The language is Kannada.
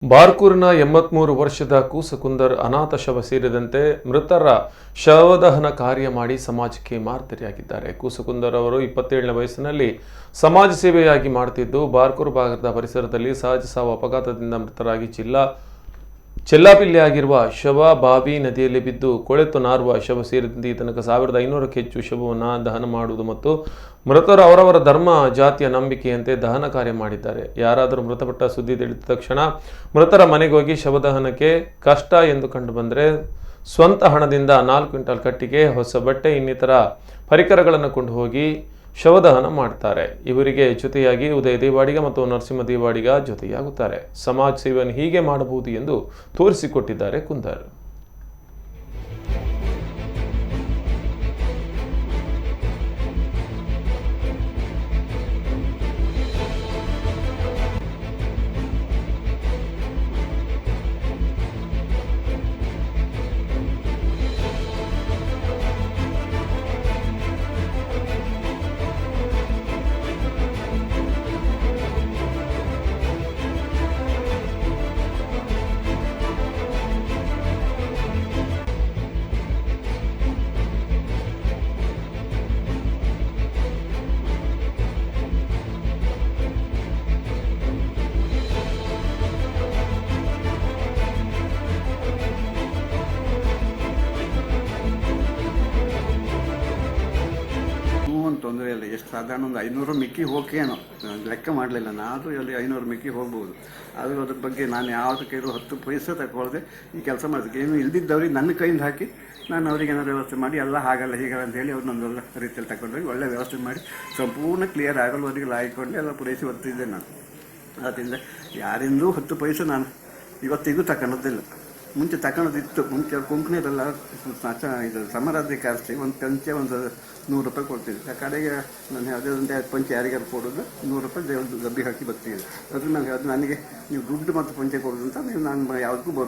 ಬಾರ್ಕೂರಿನ 83 ವರ್ಷದ ಕೂಸುಕುಂದರ್ ಅನಾಥ ಶವ ಸೇರಿದಂತೆ ಮೃತರ ಶವದಹನ ಕಾರ್ಯ ಮಾಡಿ ಸಮಾಜಕ್ಕೆ ಮಾದರಿಯಾಗಿದ್ದಾರೆ. ಕೂಸುಕುಂದರ್ ಅವರು 27ನೇ ವಯಸ್ಸಿನಲ್ಲಿ ಸಮಾಜ ಸೇವೆಯಾಗಿ ಮಾಡುತ್ತಿದ್ದು, ಬಾರ್ಕೂರು ಭಾಗದ ಪರಿಸರದಲ್ಲಿ ಸಹಜ ಸಾವು ಅಪಘಾತದಿಂದ ಮೃತರಾಗಿ ಚೆಲ್ಲಾಪಿಲ್ಲಿಯಾಗಿರುವ ಶವ ಬಾವಿ ನದಿಯಲ್ಲಿ ಬಿದ್ದು ಕೊಳೆತು ನಾರುವ ಶವ ಸೇರಿದಂತೆ ಈ ತನಕ 1500ಕ್ಕೂ ಹೆಚ್ಚು ಶವವನ್ನು ದಹನ ಮಾಡುವುದು ಮತ್ತು ಮೃತರು ಅವರವರ ಧರ್ಮ ಜಾತಿಯ ನಂಬಿಕೆಯಂತೆ ದಹನ ಕಾರ್ಯ ಮಾಡಿದ್ದಾರೆ. ಯಾರಾದರೂ ಮೃತಪಟ್ಟ ಸುದ್ದಿ ತಿಳಿದ ತಕ್ಷಣ ಮೃತರ ಮನೆಗೆ ಹೋಗಿ ಶವದಹನಕ್ಕೆ ಕಷ್ಟ ಎಂದು ಕಂಡು ಬಂದರೆ ಸ್ವಂತ ಹಣದಿಂದ 4 ಕ್ವಿಂಟಲ್ ಕಟ್ಟಿಗೆ, ಹೊಸ ಬಟ್ಟೆ ಇನ್ನಿತರ ಪರಿಕರಗಳನ್ನು ಕೊಂಡು ಹೋಗಿ ಶವದಹನ ಮಾಡ್ತಾರೆ. ಇವರಿಗೆ ಜೊತೆಯಾಗಿ ಉದಯ ದೇವಾಡಿಗ ಮತ್ತು ನರಸಿಂಹ ದೇವಾಡಿಗ ಜೊತೆಯಾಗುತ್ತಾರೆ. ಸಮಾಜ ಸೇವೆಯನ್ನು ಹೀಗೆ ಮಾಡಬಹುದು ಎಂದು ತೋರಿಸಿಕೊಟ್ಟಿದ್ದಾರೆ ಕುಂದರ್. ತೊಂದರೆ ಇಲ್ಲ. ಎಷ್ಟು ಸಾಧಾರಣ ಒಂದು 500 ಮಿಕ್ಕಿ ಹೋಗೇನೋ ಲೆಕ್ಕ ಮಾಡಲಿಲ್ಲ. ನಾನು ಅಲ್ಲಿ 500 ಮಿಕ್ಕಿ ಹೋಗ್ಬೋದು. ಆದರೂ ಅದ್ರ ಬಗ್ಗೆ ನಾನು ಯಾವುದು ಕೈಲೂ 10 ಪೈಸೆ ತಗೊಳ್ಳದೆ ಈ ಕೆಲಸ ಮಾಡೋದಕ್ಕೆ ಏನು ಇಲ್ದಿದ್ದವ್ರಿಗೆ ನನ್ನ ಕೈಯಿಂದ ಹಾಕಿ ನಾನು ಅವ್ರಿಗೆ ಏನಾದ್ರು ವ್ಯವಸ್ಥೆ ಮಾಡಿ ಎಲ್ಲ ಹಾಗಲ್ಲ ಹೀಗಲ್ಲ ಅಂತ ಹೇಳಿ ಅವ್ರನ್ನೊಂದೆಲ್ಲ ರೀತಿಯಲ್ಲಿ ತಗೊಂಡೋಗಿ ಒಳ್ಳೆ ವ್ಯವಸ್ಥೆ ಮಾಡಿ ಸಂಪೂರ್ಣ ಕ್ಲಿಯರ್ ಆಗಲ್ವರೆಗೆ ಲಾಯ್ಕೊಂಡು ಎಲ್ಲ ಪೂರೈಸಿ ಬರ್ತಿದ್ದೆ ನಾನು. ಆದ್ದರಿಂದ ಯಾರಿಂದೂ 10 ಪೈಸೆ ನಾನು ಇವತ್ತಿಗೂ ತಗೊಳೋದಿಲ್ಲ. ಮುಂಚೆ ತಗೊಳೋದಿತ್ತು. ಮುಂಚೆ ಕೊಂಕಣಿಯರೆಲ್ಲ ಇದು ಸಮರಾಧ್ಯ ಕಾಸ್ತಿ ಒಂದು ಪಂಚೆ ಒಂದು 100 ರೂಪಾಯಿ ಕೊಡ್ತಿದ್ದೆ. ಆ ಕಡೆಗೆ ನಾನು ಯಾವುದೇ ಒಂದು ಪಂಚೆ ಯಾರಿಗಾರು ಕೊಡೋದು 100 ರೂಪಾಯಿ ದೇವ್ರದ್ದು ಡಬ್ಬಿ ಹಾಕಿ ಬರ್ತಿದ್ದೆ. ಅದು ನನಗೆ ನನಗೆ ನೀವು ದುಡ್ಡು ಮತ್ತು ಪಂಚೆ ಕೊಡೋದು ಅಂತ ನಾನು ಯಾವುದಕ್ಕೂ ಬರೋದು.